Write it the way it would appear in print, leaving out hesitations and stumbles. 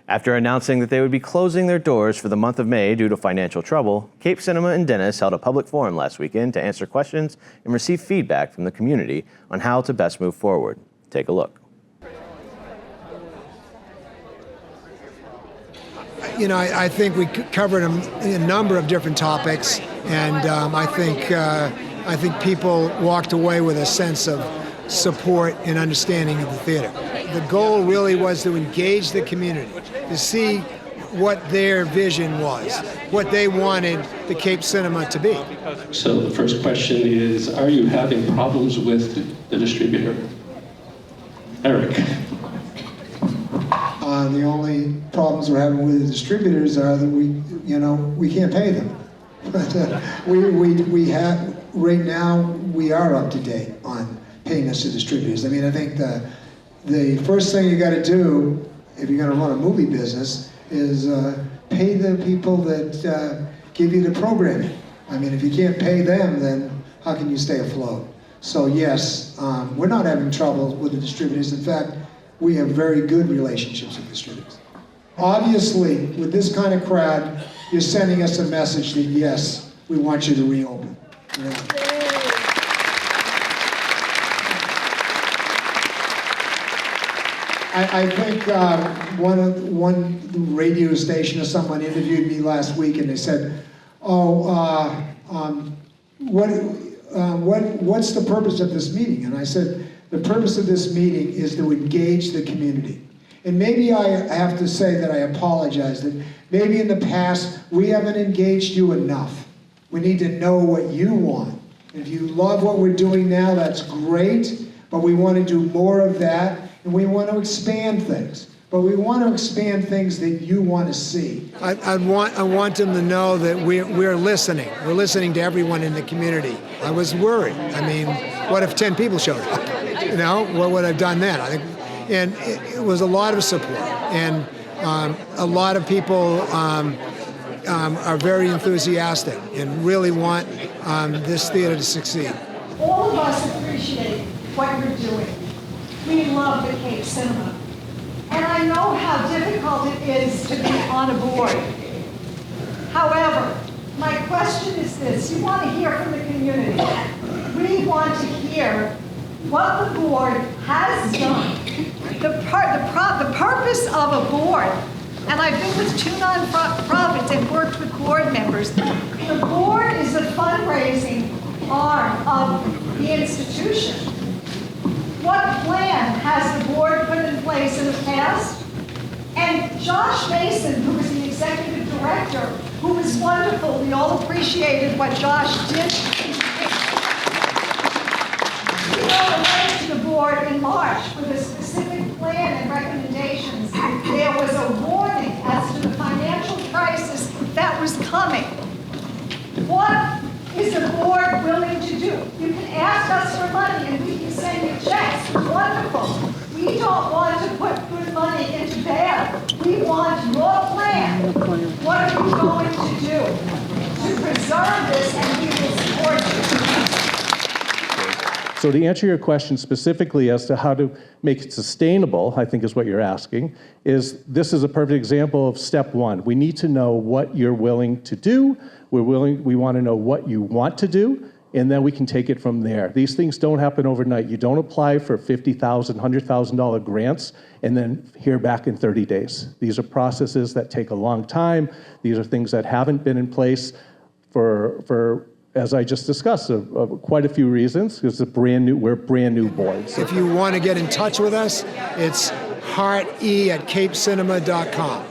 After announcing that they would be closing their doors for the month of May due to financial trouble, Cape Cinema in Dennis held a public forum last weekend to answer questions and receive feedback from the community on how to best move forward. Take a look. You know, I think we covered a number of different topics, and I think people walked away with a sense of support and understanding of the theater. The goal really was to engage the community, to see what their vision was, what they wanted the Cape Cinema to be. So the first question is, are you having problems with the distributor? Eric. The only problems we're having with the distributors are that we can't pay them. But we have, right now, we are up to date on payments to distributors. I mean, I think the first thing you got to do if you're going to run a movie business is pay the people that give you the programming. I mean, if you can't pay them, then how can you stay afloat? So yes, we're not having trouble with the distributors. In fact, we have very good relationships with distributors. Obviously, with this kind of crowd, you're sending us a message that yes, we want you to reopen. Yeah. I think one radio station or someone interviewed me last week, and they said, what's the purpose of this meeting? And I said, the purpose of this meeting is to engage the community. And maybe I have to say that I apologize, that maybe in the past we haven't engaged you enough. We need to know what you want. If you love what we're doing now, that's great, but we want to do more of that, and we want to expand things. But we want to expand things that you want to see. I want them to know that we're listening. We're listening to everyone in the community. I was worried. I mean, what if 10 people showed up? You know, what would I have done then? I think, and it was a lot of support, and a lot of people are very enthusiastic and really want this theater to succeed. All of us appreciate what you're doing. We love the Cape Cinema. And I know how difficult it is to be on a board. However, my question is this. You want to hear from the community. We want to hear what the board has done. The purpose of a board, and I've been with 2 nonprofits and worked with board members, the board is a fundraising arm of the institution. What plan has the board put in place in the past? And Josh Mason, who was the executive director, who was wonderful, we all appreciated what Josh did. We wrote a letter to the board in March with a specific plan and recommendations. There was a warning as to the financial crisis that was coming. What is the board willing to do? You can ask us for money and we can send you checks. Wonderful. We don't want to put good money into bad. We want your plan. What are you going to do to preserve this, and we will support you? So to answer your question specifically as to how to make it sustainable, I think is what you're asking, is this is a perfect example of step one. We need to know what you're willing to do. We want to know what you want to do, and then we can take it from there. These things don't happen overnight. You don't apply for $50,000, $100,000 grants and then hear back in 30 days. These are processes that take a long time. These are things that haven't been in place for as I just discussed, of quite a few reasons, because we're brand new boards. If you want to get in touch with us, it's hearte@capecinema.com.